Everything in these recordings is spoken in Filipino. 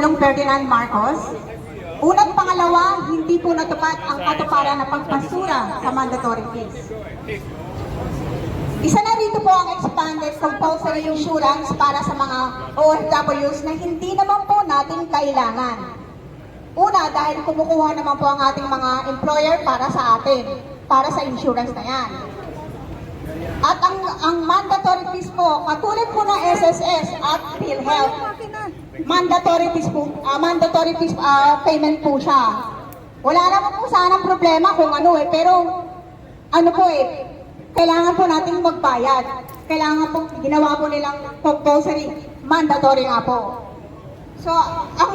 Pangulong Ferdinand Marcos. Unang pangalawa, hindi po natupad ang katuparan ng pagpasura sa mandatory fees. Isa na rito po ang expanded compulsory insurance para sa mga OFWs na hindi naman po natin kailangan. Una, dahil kumukuha naman po ang ating mga employer para sa atin, para sa insurance na yan. At ang mandatory fees po, katulad po ng SSS at PhilHealth, mandatory fees payment po siya. Wala naman po sanang problema kung ano pero ano po kailangan po nating magbayad. Kailangan po, ginawa po nilang compulsory, mandatory nga po. So, ang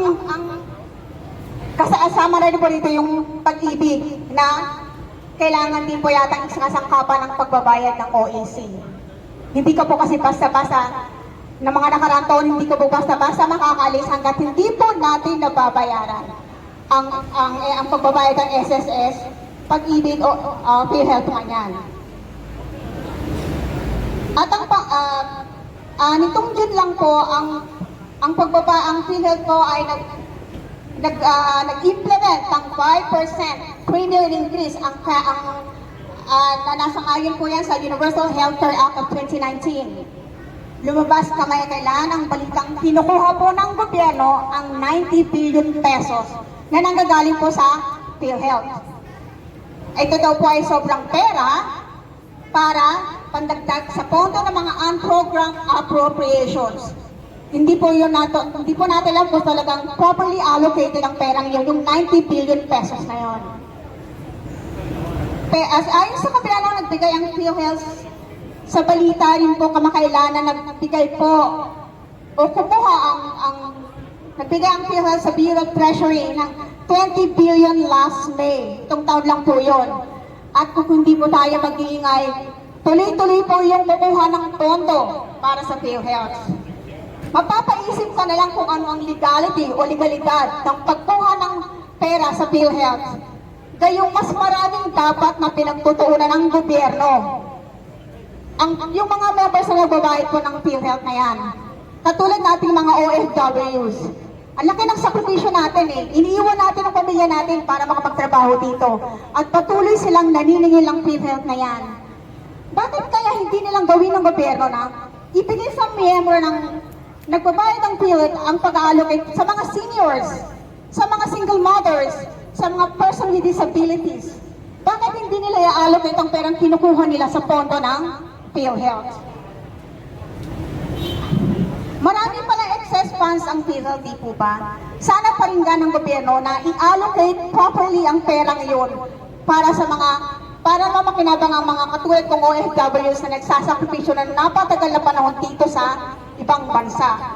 kasama na rin po rito yung pag-ibig na kailangan din po yata isasangkapan ng pagbabayad ng OAC. Hindi ko po kasi basta-basta, ng mga nakaraang taon, hindi ko po basta-basta makakalis hanggat hindi po natin nababayaran ang pagbabayad ng SSS, pag-ibig o PhilHealth man yan. At nitong June lang po, ang PhilHealth po ay nag-implement ng 5% premium increase na nasang-ayon po yan sa Universal Healthcare Act of 2019. Lumabas kailan ang balitang kinukuha po ng gobyerno ang 90 billion pesos na nanggagaling po sa PhilHealth. Ito daw po ay sobrang pera para pandagdag sa pondo ng mga unprogrammed appropriations. Hindi po natin alam kung talagang properly allocated ang perang yun, yung 90 billion pesos na yun. Ayon sa kabila lang nagbigay ang PhilHealth, sa balita rin po kamakailan na nagbigay po o kumuha nagbigay ang PhilHealth sa Bureau of Treasury ng 20 billion last May. Itong taon lang po yun. At kung hindi po tayo mag-iingay, tuloy-tuloy po yung kukuha ng pondo para sa PhilHealth. Mapapaisip ka na lang kung ano ang legality o legalidad ng pagkuha ng pera sa PhilHealth. Gayong mas maraming dapat na pinagtutuunan ng gobyerno. Yung mga members na nagbabayad po ng PhilHealth na yan, katulad nating mga OFWs, ang laki ng sakripisyo natin iniiwan natin ang pamilya natin para makapagtrabaho dito. At patuloy silang naniningil ng PhilHealth na yan. Bakit kaya hindi nilang gawin ng gobyerno na ibigay sa miyembro ng nagbabayad ng PhilHealth ang pag-allocate sa mga seniors, sa mga single mothers, sa mga person with disabilities? Bakit hindi nila i-allocate ang perang kinukuha nila sa pondo ng PhilHealth? Marami pala excess funds ang PhilHealth, di po ba? Sana paringgan ng gobyerno na i-allocate properly ang perang iyon para mamakinabang ang mga katulad kong OFWs na nagsasakripisyo na napatagal na panahon dito sa ibang bansa.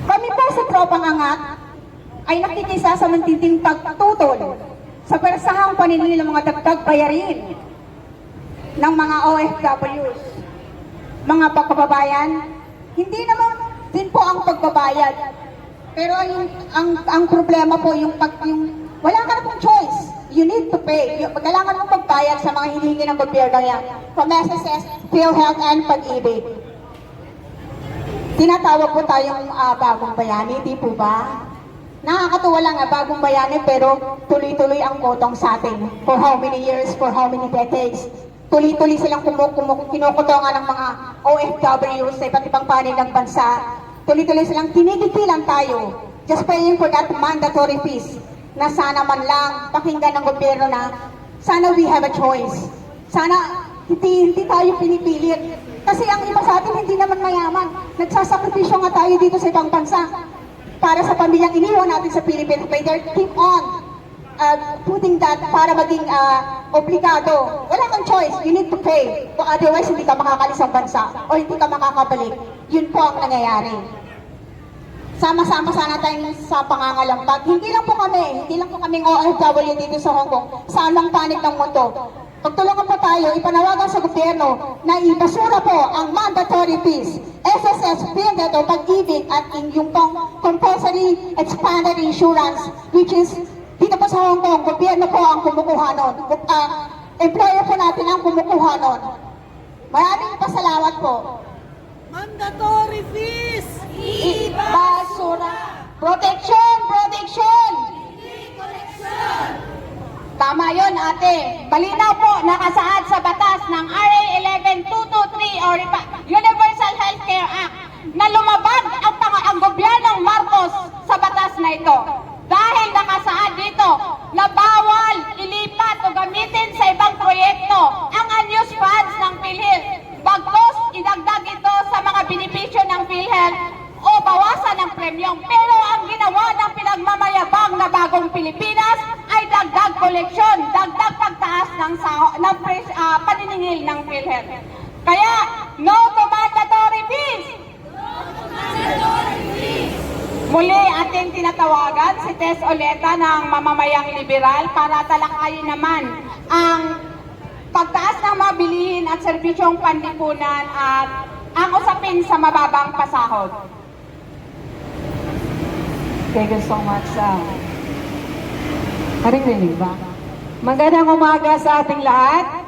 Kami po sa Tropang Angat ay nakikisa sa matinding pagtutol sa persahang paniningil ng mga dagdag bayarin ng mga OFWs. Mga pagkababayan, hindi naman din po ang pagbabayad. Pero ang problema po yung wala ka na pong choice. You need to pay. Kailangan mong magbayad sa mga hinihingi ng gobyerno yan. From SSS, PhilHealth, and Pag-ibig. Tinatawag po tayong bagong bayani, di po ba? Nakakatuwa lang bagong bayani pero tuloy-tuloy ang kotong sa atin. For how many years, for how many decades. Tuloy-tuloy silang kinukutongan ng mga OFWs sa iba't ibang panig ng bansa. Tuloy-tuloy silang kinikipilan tayo. Just paying for that mandatory fees. Na sana man lang pakinggan ng gobyerno na sana we have a choice. Sana hindi tayo pinipilit. Kasi ang iba sa atin hindi naman mayaman. Nagsasakripisyo nga tayo dito sa ibang bansa para sa pamilyang iniwan natin sa Philippines. But they keep on putting that para maging obligado. Wala kang choice. You need to pay. Otherwise, hindi ka makakalis sa bansa o hindi ka makakabalik. Yun po ang nangyayari. Sama-sama sana tayong sa pangangalampag. Hindi lang po kaming OFW dito sa Hong Kong, sa alang panig ng mundo. Pagtulungan po tayo, ipanawagan sa gobyerno na ibasura po ang mandatory fees, SSS, PhilHealth o Pag-ibig at yung pong compulsory expanded insurance, which is dito po sa Hong Kong, gobyerno po ang kumukuha nun. Employer po natin ang kumukuha nun. Maraming pasalamat po. Mandatory fees! Basura! Protection! Protection! Tama yon, ate. Malinaw po, nakasaad sa batas ng RA 11223 or Universal Healthcare Act na lumabag ang gobyernong Marcos sa batas na ito. Dahil nakasaad dito na bawal ilipat o gamitin sa ibang proyekto ang unused funds ng PhilHealth. Bagkus, idagdag ito sa mga benepisyo ng PhilHealth o bawasan ng premyong. Pero ang ginawa ng pinagmamayabang na bagong Pilipinas ay dagdag koleksyon, dagdag pagtaas ng paniningil ng PhilHealth. Kaya, no to mandatory fees! Muli ating tinatawagan si Tess Oleta ng mamamayang liberal para talakayin naman ang pagtaas ng mga bilihin at serbisyong panlipunan at ang usapin sa mababang pasahod. Thank you so much. Marinig ba? Magandang umaga sa ating lahat.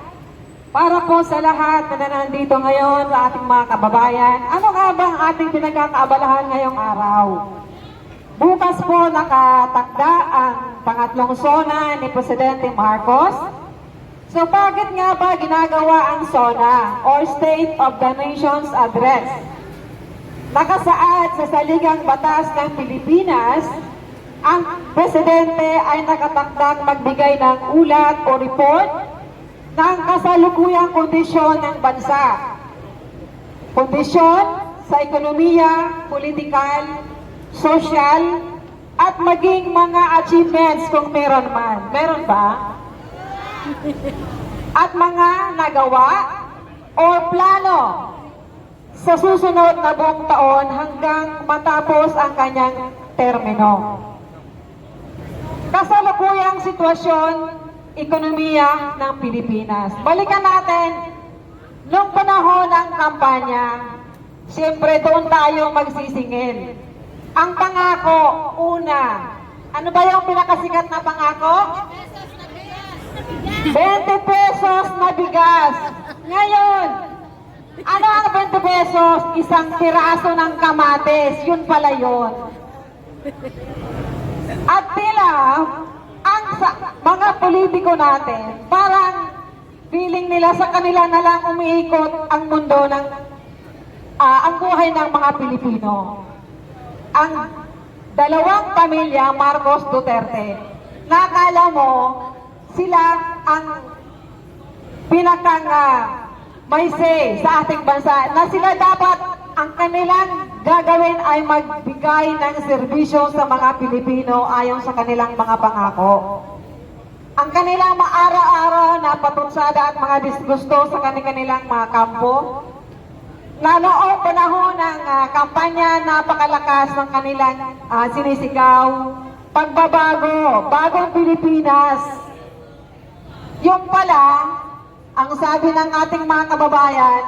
Para po sa lahat na nandito ngayon, sa ating mga kababayan, ano nga ba ang ating pinagkakaabalahan ngayong araw? Bukas po nakatakda ang pangatlong SONA ni Presidente Marcos. So bakit nga ba ginagawa ang SONA or State of the Nation's Address? Nakasaad sa saligang batas ng Pilipinas, ang Presidente ay nakatakdang magbigay ng ulat o report ng kasalukuyang kondisyon ng bansa. Kondisyon sa ekonomiya, politikal, social, at maging mga achievements kung meron man. Meron ba? At mga nagawa o plano sa susunod na buong taon hanggang matapos ang kanyang termino. Kasalukuyang sitwasyon, ekonomiya ng Pilipinas. Balikan natin, noong panahon ng kampanya, siyempre doon tayo magsisingil. Ang pangako, una, ano ba yung pinakasikat na pangako? 20 pesos na bigas. Ngayon, ano ang 20 pesos? Isang piraso ng kamatis. Yun pala yun. At tila, ang mga politiko natin, parang feeling nila sa kanila na lang umiikot ang mundo ng, ang buhay ng mga Pilipino. Ang dalawang pamilya, Marcos Duterte, nakala mo, sila ang pinakang may say sa ating bansa, na sila dapat ang kanilang gagawin ay magbigay ng serbisyo sa mga Pilipino ayon sa kanilang mga pangako. Ang kanilang araw-araw na patunsada at mga disgusto sa kanilang mga kampo, na noong panahon ng kampanya, napakalakas ng kanilang sinisigaw, pagbabago, bagong Pilipinas. Yung pala, ang sabi ng ating mga kababayan,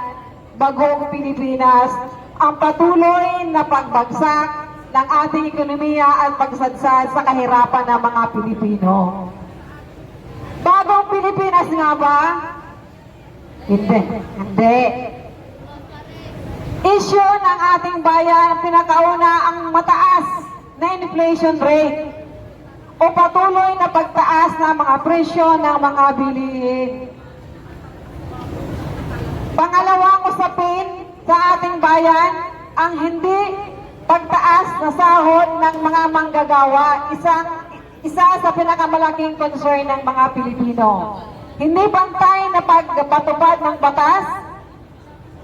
bagong Pilipinas, ang patuloy na pagbagsak ng ating ekonomiya at pagsadsad sa kahirapan ng mga Pilipino. Bagong Pilipinas nga ba? Hindi. Issue ng ating bayan, pinakauna ang mataas na inflation rate o patuloy na pagtaas ng mga presyo ng mga bilihin. Pangalawang usapin sa ating bayan, ang hindi pagtaas na sahod ng mga manggagawa, isa sa pinakamalaking concern ng mga Pilipino. Hindi bantay na pagpatupad ng batas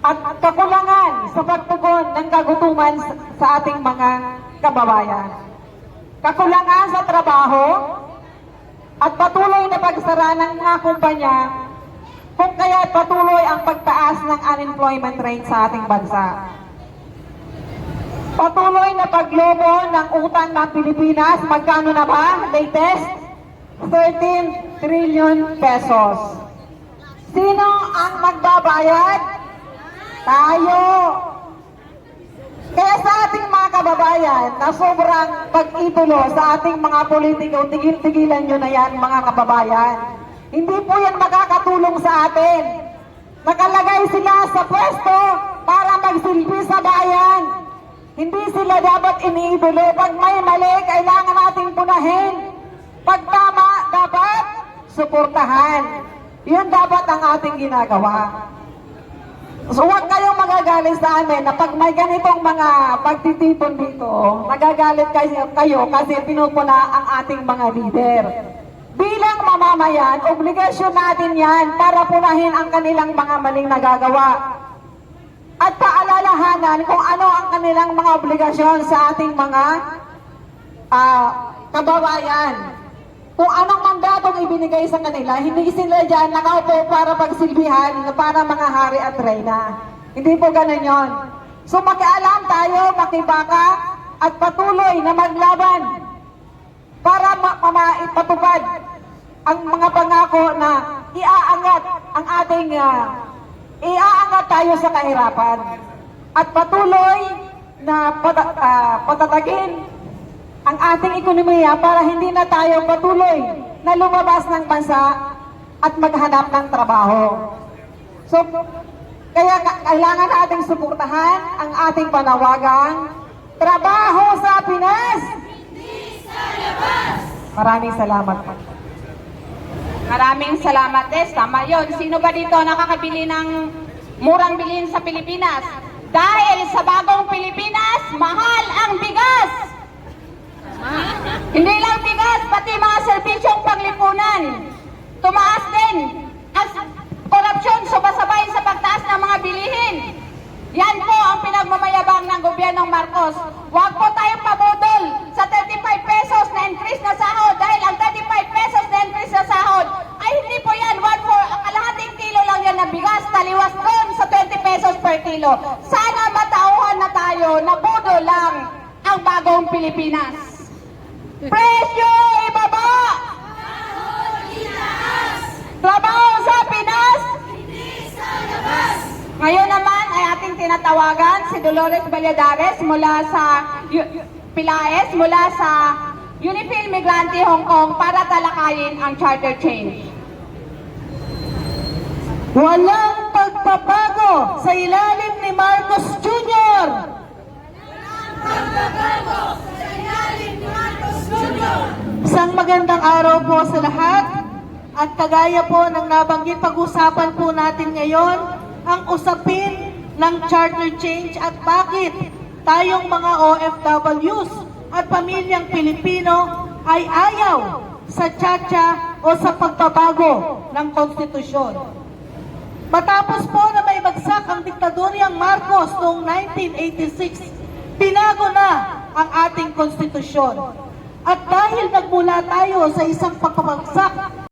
at kakulangan sa pagtugon ng kagutuman sa ating mga kababayan. Kakulangan sa trabaho at patuloy na pagsara ng mga kumpanya, kung kaya patuloy ang pagtaas ng unemployment rate sa ating bansa. Patuloy na paglobo ng utang ng Pilipinas, magkano na ba? Latest, 13 trillion pesos. Sino ang magbabayad? Tayo. Kaya sa ating mga kababayan na sobrang pag-itulo sa ating mga politiko, tigil-tigilan nyo na yan mga kababayan. Hindi po yan makakatulong sa atin. Nakalagay sila sa pwesto para magsilbi sa bayan. Hindi sila dapat iniidolo. Pag may mali, kailangan nating punahin. Pag tama, dapat suportahan. Yun dapat ang ating ginagawa. So huwag kayong magagalit sa amin na pag may ganitong mga pagtitipon dito, nagagalit kayo kasi pinupuna ang ating mga leader. Bilang mamamayan, obligasyon natin yan para punahin ang kanilang mga maling nagagawa. At paalalahanan kung ano ang kanilang mga obligasyon sa ating mga kababayan. Kung anong mandatong ibinigay sa kanila, hindi sila dyan nakaupo para pagsilbihan, para mga hari at reyna. Hindi po ganun yon. So makialam tayo, makibaka, at patuloy na maglaban para maipatupad ang mga pangako na iaangat ang ating iaangat tayo sa kahirapan at patuloy na patatagin ang ating ekonomiya para hindi na tayo patuloy na lumabas ng bansa at maghanap ng trabaho. So, kaya kailangan nating suportahan ang ating panawagang trabaho sa Pinas! Hindi sa labas! Maraming salamat po. Maraming salamat, Tess. Tama yun. Sino ba dito nakakabili ng murang bilhin sa Pilipinas? Dahil sa bagong Pilipinas, mahal ang bigas! Hindi lang bigas, pati mga serbisyong panglipunan. Tumaas din ang korupsyon sumasabay sa pagtaas ng mga bilihin. Yan po ang pinagmamayabang ng gobyernong Marcos. Huwag po tayong pabudol sa 35 pesos na increase na sahod dahil ang 35 pesos na increase na sahod ay hindi po yan. Kalahating kilo lang yan na bigas, taliwas doon sa 20 pesos per kilo. Sana matauhan na tayo na budol lang ang bagong Pilipinas. Presyo ibaba! Trabaho sa Pinas! Ngayon naman ay ating tinatawagan si Dolores Valladares mula sa Pilaes, mula sa Unifil Migrante Hong Kong para talakayin ang charter change. Walang pagpapago sa ilalim ni Marcos Jr. Isang magandang araw po sa lahat at kagaya po ng nabanggit pag-usapan po natin ngayon ang usapin ng charter change at bakit tayong mga OFWs at pamilyang Pilipino ay ayaw sa tsa-tsa o sa pagbabago ng konstitusyon. Matapos po na may bagsak ang diktadoryang Marcos noong 1986, binago na ang ating konstitusyon. At dahil nagmula tayo sa isang pagpabagsak